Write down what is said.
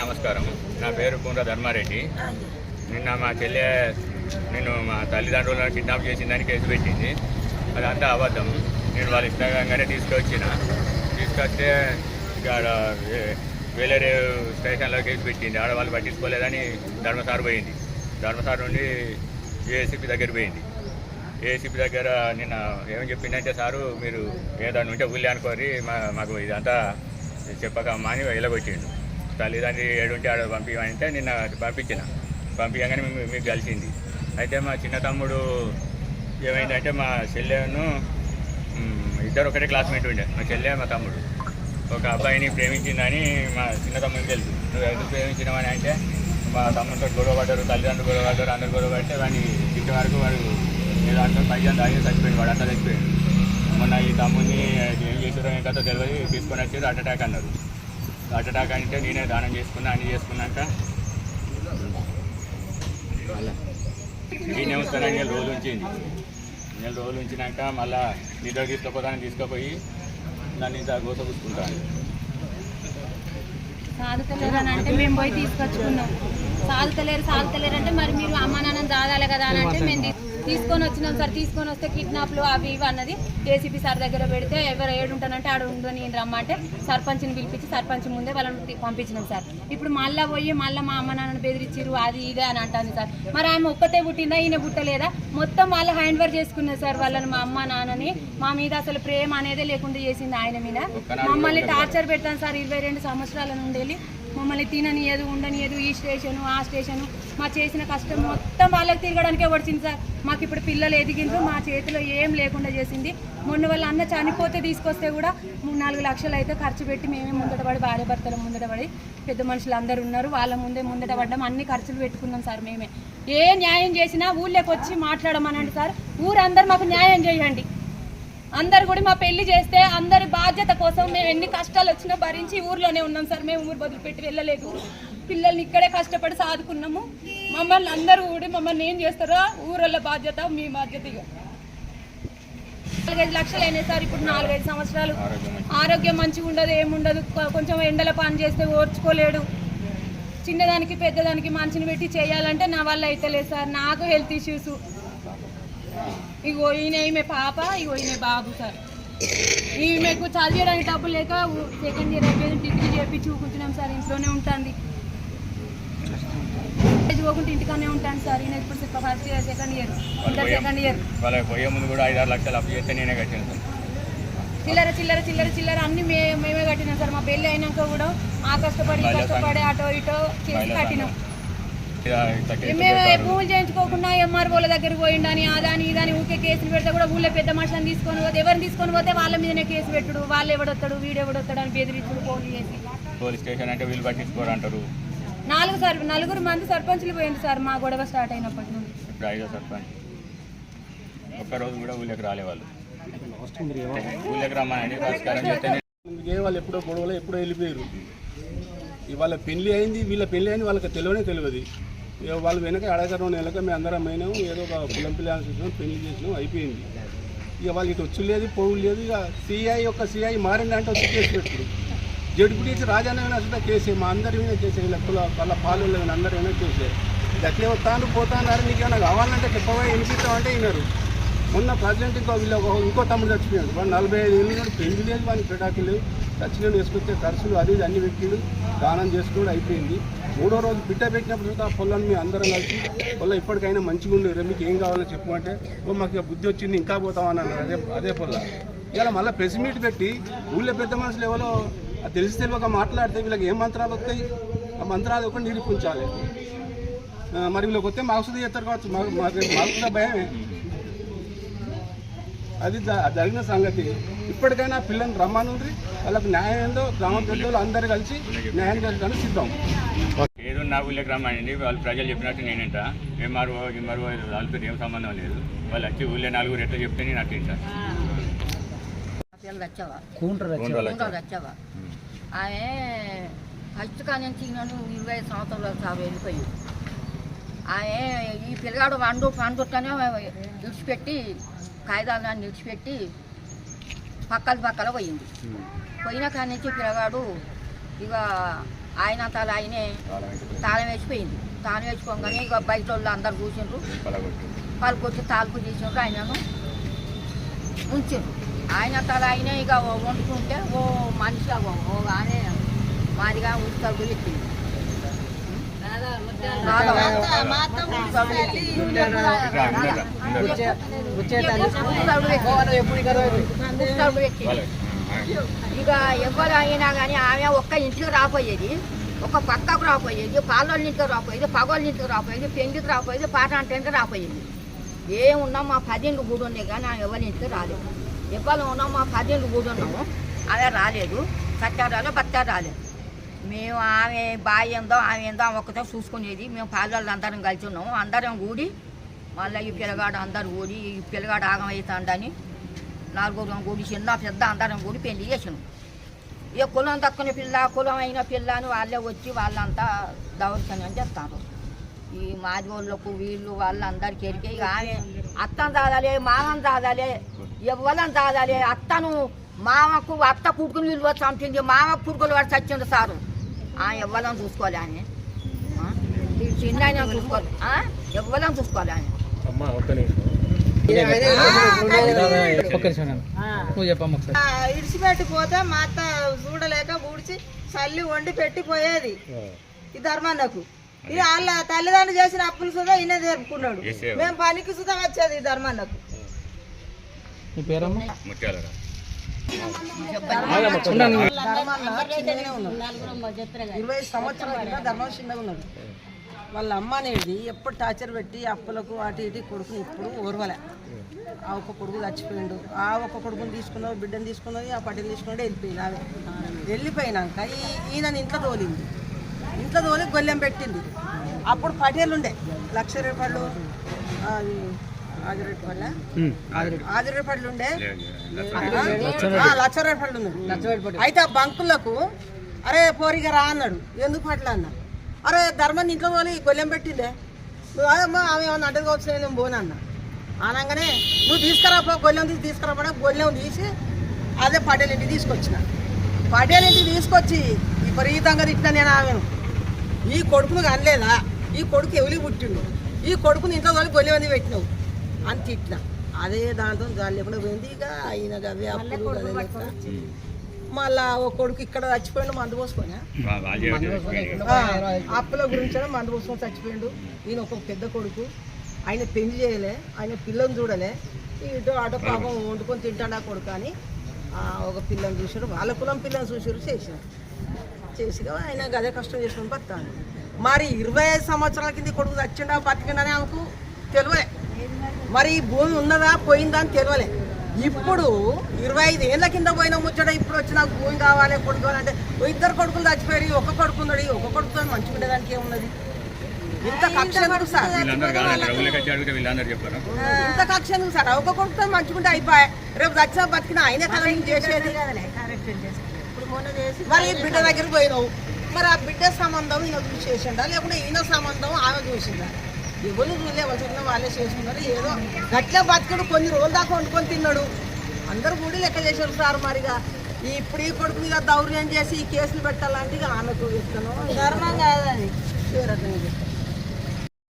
నమస్కారం. నా పేరు కుండ్ర ధర్మారెడ్డి. నిన్న మా చెల్లె మా తల్లిదండ్రులను కిడ్నాప్ చేసిందని కేసు పెట్టింది. అదంతా అబద్ధం. నేను వాళ్ళ ఇష్టంగానే తీసుకొస్తే ఇక్కడ వేలేరే స్టేషన్లో కేసు పెట్టింది. ఆడవాళ్ళు పట్టించుకోలేదని ధర్మసార్ పోయింది. ధర్మసార్ నుండి ఏసీపీ దగ్గర పోయింది. ఏసీపీ దగ్గర నిన్న ఏమని చెప్పిందంటే, సారు మీరు ఏదైనా ఉంటే ఊళ్ళే అనుకోరి, మాకు ఇదంతా చెప్పకమ్మా అని వెళ్ళగొచ్చిండు. తల్లిదండ్రి ఏడుంటే ఆడ పంపించమంటే నిన్న పంపించగానే మీకు కలిసింది. అయితే మా చిన్న తమ్ముడు ఏమైందంటే, మా చెల్లెను ఇద్దరు ఒకటే క్లాస్మేట్ ఉండే. మా చెల్లె మా తమ్ముడు ఒక అబ్బాయిని ప్రేమించిందని మా చిన్న తమ్ముడికి తెలుసు. నువ్వు ఎందుకు ప్రేమించినావని అంటే, మా తమ్ముడితో గొడవ పడ్డారు, తల్లిదండ్రులు గొడవ పడ్డారు, అందరు గొడవ పడితే వాడిని ఇంటి వరకు వాడు ఏదో పైగా దాగి చచ్చిపోయింది. వాడు అంతా చచ్చిపోయాడు. మొన్న ఈ తమ్ముడిని ఏం చేసారో ఇంకా తెలియదు, తీసుకొని వచ్చేది హార్ట్ అటాక్ అన్నారు. హార్ట్ అటాక్ అంటే నేనే దానం చేసుకున్నా. అన్నీ చేసుకున్నాక ఈ నెవస్తానని 4 రోజులు ఉంచింది. 4 రోజులు ఉంచినాక మళ్ళీ నిద్ర తీసుకుపోయి దాన్ని ఇంత గోసపుచ్చుకుంటాను. సాగుతలేరు అంటే మేము పోయి తీసుకొచ్చుకున్నాం. సాగుతలేరు అంటే మరి మీరు అమ్మ నాన్న దాదాలి కదా అని అంటే మేము తీసుకొని వచ్చినాం సార్. తీసుకొని వస్తే కిడ్నాప్లు అవి ఇవి అన్నది ఏసీపీ సార్ దగ్గర పెడితే ఎవరు ఏడుంటానంటే ఆడ ఉండని రమ్మంటే సర్పంచ్ని పిలిపించి సర్పంచ్ ముందే వాళ్ళని పంపించినాం సార్. ఇప్పుడు మళ్ళీ పోయి మా అమ్మ నాన్నని బెదిరించారు అది ఇదే అని అంటుంది సార్. మరి ఆమె ఒక్కతే పుట్టిందా, ఈయన పుట్టలేదా? మొత్తం వాళ్ళు హ్యాండ్ ఓవర్ చేసుకున్నారు సార్ వాళ్ళని, మా అమ్మ నాన్నని. మా మీద అసలు ప్రేమ అనేదే లేకుండా చేసింది ఆయన మీద. మమ్మల్ని టార్చర్ పెడతాను సార్ 22 సంవత్సరాల నుండి. మమ్మల్ని తిననియదు, ఉండనియదు, ఈ స్టేషను ఆ స్టేషను. మా చేసిన కష్టం మొత్తం వాళ్ళకి తిరగడానికే వచ్చింది సార్. మాకు ఇప్పుడు పిల్లలు ఎదిగిండ్రు, మా చేతిలో ఏం లేకుండా చేసింది. మొన్న వాళ్ళ అన్న చనిపోతే తీసుకొస్తే కూడా 3-4 లక్షలు అయితే ఖర్చు పెట్టి మేమే ముందటపడి, భార్య భర్తల ముందటపడి, పెద్ద మనుషులు అందరూ ఉన్నారు వాళ్ళ ముందే ముందట పడ్డాం. అన్ని ఖర్చులు పెట్టుకున్నాం సార్ మేమే. ఏ న్యాయం చేసినా ఊళ్ళోకి వచ్చి మాట్లాడమనండి సార్. ఊరందరూ మాకు న్యాయం చేయండి. అందరు కూడా మా పెళ్లి చేస్తే అందరి బాధ్యత కోసం మేము ఎన్ని కష్టాలు వచ్చినా భరించి ఊర్లోనే ఉన్నాం సార్. మేము ఊరు వదిలిపెట్టి వెళ్ళలేదు. పిల్లల్ని ఇక్కడే కష్టపడి సాదుకున్నాము. మమ్మల్ని అందరూ కూడా మమ్మల్ని ఏం చేస్తారో ఊరళ్ళ బాధ్యత మీ బాధ్యత. ఇక 4-5 లక్షలు అయినాయి సార్. ఇప్పుడు 4-5 సంవత్సరాలు ఆరోగ్యం మంచిగా ఉండదు, ఏముండదు. కొంచెం ఎండల పని చేస్తే ఓర్చుకోలేడు. చిన్నదానికి పెద్దదానికి మనిషిని పెట్టి చేయాలంటే నా వల్ల అయితే లేదు సార్. నాకు హెల్త్ ఇష్యూస్. ఇగో ఈమె పాప, ఇగో ఈమె బాబు సార్. ఈమెకు చదివేయడానికి డబ్బులు లేక 2nd ఇయర్ అయిపోయింది, డిగ్రీ చేపించి చూకుంటున్నాం సార్. ఇంట్లోనే ఉంటుంది, పోకుంటే ఇంటికానే ఉంటాను సార్. ఈయన ఇప్పుడు 1st year 2nd year inter 2nd year. పోయే ముందు కూడా 5-6 లక్షలు అప్పు చేస్తే నేనే కట్టాను సార్. చిల్లర అన్ని మేమే కట్టినాం సార్. మా పెళ్ళి అయినాక కూడా కష్టపడి అటో ఇటో చేసి కట్టినాం. మేము భూములు చేయించుకోకుండా ఎంఆర్ఓల దగ్గరికి పోయిండని అదాని ఇదాని ఊకే కేసులు పెడితే కూడా ఊళ్ళో పెద్ద మనుషులను తీసుకొని పోతే ఎవరిని తీసుకొని పోతే వాళ్ళ మీదనే కేసు పెట్టుడు, వాళ్ళు ఎవడొస్తాడు వీడెవడొస్తాడు అని బెదిరించుడు పోలీస్ స్టేషన్ అంటే వీళ్ళు పట్టించుకోరు అంటారు. 4 మంది సర్పంచులు పోయింది సార్ మా గొడవ స్టార్ట్ అయినప్పటి నుండి. ఇప్పుడు 5వ సర్పంచ్ ఒక్కరోజు కూడా ఊళ్ళకి రాలేవాళ్ళు. ఊళ్ళకి రమ్మని పరిష్కారం చేస్తే వాళ్ళు ఎప్పుడో గొడవలో ఎప్పుడో వెళ్ళిపోయారు. ఇవాళ పెళ్లి అయింది, వీళ్ళ పెళ్లి అయింది వాళ్ళకి తెలియదు. వాళ్ళు వెనక అడగరు నెలక మేము అందరం అయినాము, ఏదో ఒక కులం పిల్లలు చూసినాం, పెళ్లి చేసినాం, అయిపోయింది. ఇక వాళ్ళు ఇటు వచ్చి లేదు, పోవు లేదు. ఇక సిఐ మారిందంటే వచ్చి కేసు పెట్టుడు. జడ్పీటీసీ రాజానైనా అసలు కేసే, మా అందరి మీద కేసే, వాళ్ళ పాలు అందరైనా కేసే. గట్లే వస్తాను పోతాన్నారు, నీకు ఏమైనా కావాలంటే చెప్పబోయి వినిపిస్తామంటే విన్నారు. మొన్న ప్రెసిడెంట్ ఇంకో తమ్ముడు చచ్చిపోయాడు. వాడు 45 ఏళ్ళు, పెళ్లి లేదు, వాడికి పెటాకులు లేవు. చచ్చిపోయి వేసుకొస్తే ఖర్చులు అది అన్ని పెట్టిండు, దానం చేసుకోవడం అయిపోయింది. 3వ రోజు బిడ్డ పెట్టినప్పుడు ఆ పొలాన్ని మేము అందరం కలిసి పొలం ఇప్పటికైనా మంచిగా ఉండేరు, మీకు ఏం కావాలని చెప్పమంటే మాకు బుద్ధి వచ్చింది ఇంకా పోతామని అన్నారు. అదే పొల ఇలా మళ్ళీ ప్రెస్ మీట్ పెట్టి ఊళ్ళో పెద్ద మనుషులు ఎవరో తెలిసి తెలియక మాట్లాడితే వీళ్ళకి ఏం మంత్రాలు వస్తాయి, ఆ మంత్రాలు ఒకటి నిరూపించాలి. మరి వీళ్ళకి వస్తే మాకు చేస్తారు కావచ్చు, మాకు భయమే. అది జరిగిన సంగతి. ఇప్పటికైనా పిల్లల్ని రమ్మనుండ్రి, వాళ్ళకి న్యాయం ఏందో గ్రామ పెద్దలు అందరూ కలిసి న్యాయం చేయడానికి సిద్ధం. ఏదో నా ఊళ్ళకి రమ్మనండి, వాళ్ళు ప్రజలు చెప్పినట్టు నేనంట. ఎంఆర్ఓ వాళ్ళతో ఏం సంబంధం లేదు. వాళ్ళు వచ్చి ఊళ్ళో 4 ఎట్లా చెప్తే నేను అట్టింటా. ఆమె ఫస్ట్ కానించి నేను 20 సంవత్సరాలు వెళ్ళిపోయింది. ఆమె ఈ పిల్లగాడు పండుతోనే విడిచిపెట్టి కాగితాలను విడిచిపెట్టి పక్కల పోయింది. పోయిన కాడి నుంచి పిల్లగాడు ఇక ఆయన తల ఆయనే తాళం వేసిపోయింది. తాళం వేసిపోగానే ఇక బయట వాళ్ళు అందరు కూర్చుండ్రు, పలుకొచ్చి తాలుపు తీసిండ్రు, ఆయనను ఉంచిండ్రు. ఆయన తల ఆయనే ఇక వండుకుంటే ఓ మనిషి ఓ ఆమె మాదిగా ఉత్తరుడు పెట్టింది. ఇక ఎవరు అయినా కానీ ఆమె ఒక్క ఇంటికి రాపోయేది, ఒక పక్కకు రాపోయేది, పాలోళ్ళ ఇంటికి రాపోయేది, పగోళ్ళ ఇంటికి రాపోయేది, పెండికి రాపోయేది, పాటాంటికి రాపోయేది. ఏమున్నా మా 10 ఇండ్లు కూడా ఉన్నాయి కానీ ఆమె ఎవరి ఇంటికి రాలేదు. ఎవరు ఉన్నాం మా 10 ఇండ్లు కూడా ఉన్నాము, ఆమె రాలేదు. సత్తారు రాలేదు, బత్తారు రాలేదు. మేము ఆమె బాయ్ ఏందో ఆమె ఏందో ఆమె ఒక్కతో చూసుకునేది. మేము పాలోళ్ళు అందరం కలిసి ఉన్నాము. అందరం కూడి మళ్ళీ ఈ పిల్లగాడు అందరు కూడి ఈ పిల్లగాడు ఆగమవుతాడని 4 కూడి చిన్న పెద్ద అందరం కూడి పెళ్లి చేసినాం. ఇక కులం దక్కున పిల్ల, కులం అయిన పిల్ల అని వాళ్ళే వచ్చి వాళ్ళంతా దౌర్జన్యం చేస్తారు. ఈ మాదిగోళ్ళకు వీళ్ళు వాళ్ళందరికీ ఎరికే. ఇక ఆమె అత్తను దాదాలే, మామను దాదాలే, ఎవ్వలను దాదాలే. అత్తను మామకు అత్త కుడుకుని వీళ్ళు చంపింది, మామకు కుడుకులు వాడు చచ్చిండు సారు. ఎవ్వలను చూసుకోవాలి ఆయన, చిన్న ఆయన చూసుకోవాలి, ఎవ్వలను చూసుకోవాలి ఆయన. ఇడిచిపెట్టిపోతే మా అత్త చూడలేక ఊడ్చి చల్లి వండి పెట్టిపోయేది ఈ ధర్మాన్నకు. ఇది వాళ్ళ తల్లిదండ్రులు చేసిన అప్పులు సుధా ఈయన జరుపుకున్నాడు. మేము పనికి సుధా వచ్చేది ఈ ధర్మాన్నకు. 20 సంవత్సరాల కింద ధర్మం చిన్నగా ఉన్నాడు. వాళ్ళ అమ్మ అనేది ఎప్పుడు టార్చర్ పెట్టి అప్పులకు అటు ఇటు కొడుకుని ఇప్పుడు ఓర్వలే. ఆ ఒక్క కొడుకు చచ్చిపోయిండు, ఆ ఒక్క కొడుకుని తీసుకున్నావు, బిడ్డను తీసుకున్నది, ఆ పట్టెలు తీసుకున్నాడు, వెళ్ళిపోయింది. ఆమె వెళ్ళిపోయినాక ఈయన ఇంట్లో తోలింది, ఇంట్లో తోలి గొల్లెం పెట్టింది. అప్పుడు పటేలు ఉండే 1,00,000 రూపాయలు, అది ఆదిరేపల్లి ఉండే 1,00,000 రూపాయలు ఉన్నాయి. అయితే ఆ బంకులకు అరే పోరిగా రా అన్నాడు. ఎందుకు పట్ల అన్నా, అరే ధర్మాన్ని ఇంట్లో పోలి గొల్లెం పెట్టిందే, నువ్వు అదేమ్మా ఆమె ఏమన్నా అంటే కావచ్చు నేను పోనన్నా. అనగానే నువ్వు తీసుకురాపో, గొల్లెం తీసుకురాపడా గొల్లెం తీసి అదే పటేల్ ఇంటికి తీసుకొచ్చిన. పటేల్ ఇంటికి తీసుకొచ్చి విపరీతంగా తిట్టినా నేను ఆమెను. ఈ కొడుకును కనలేదా, ఈ కొడుకు ఎవరికి పుట్టిండు, ఈ కొడుకుని ఇంట్లో తోలి గొల్లెం ఎందుకు పెట్టినావు అని తిట్టిన. అదే దాంతో గాలి లేకుండా పోయింది. ఇక ఆయన అవే అప్పుడు మళ్ళా ఓ కొడుకు ఇక్కడ చచ్చిపోయిండు, మందు పోసుకొని అప్పుల గురించి మందు పోసుకొని చచ్చిపోయిండు. ఈయన ఒక పెద్ద కొడుకు, ఆయన పెళ్లి చేయలే, ఆయన పిల్లని చూడలే, ఇటు అటు పాపం వండుకొని తింటాడు ఆ కొడుకు అని ఒక పిల్లని చూసారు, వాళ్ళ కులం పిల్లని చూసారు, చేసిగా ఆయన గదే కష్టం చేసుకుని బతాను. మరి 25 సంవత్సరాల కింద కొడుకు చచ్చిండా బతికిండని ఆమెకు తెలియలే. మరి ఈ భూమి ఉన్నదా పోయిందా అని తెలియలే. ఇప్పుడు 25 ఏళ్ళ కింద పోయిన ముచ్చట ఇప్పుడు వచ్చి నాకు భూమి కావాలి కొడుకు అంటే 2 కొడుకులు చచ్చిపోయి ఒక కొడుకు ఉన్నాడు. ఒక కొడుకుతో మంచిగా ఉండేదానికి ఏమున్నది? ఇంత కక్ష ఎందుకు సార్, ఇంత కక్ష ఎందుకు సార్? ఒక కొడుకుతో మంచుకుంటే అయిపోయా, రేపు చచ్చినా బతికినా ఆయనే కదా చేసేది. మరి బిడ్డ దగ్గరికి పోయినావు, మరి ఆ బిడ్డ సంబంధం ఈయన చూసి చేసిండా లేకుంటే ఈయన సంబంధం ఆమె చూసిందా? ఎవరు చూడలే, వచ్చిన వాళ్ళే చేసుకున్నారు. ఏదో గట్లా బతుకుడు కొన్ని రోజుల దాకా వండుకొని తిన్నాడు. అందరూ కూడా లెక్క చేశారు సార్. మరిగా ఇప్పుడు ఈ కొడుకు మీద దౌర్యం చేసి ఈ కేసులు పెట్టాలంటే ఆమెకు ఇస్తాను ధర్మం కాదని ఏ రకంగా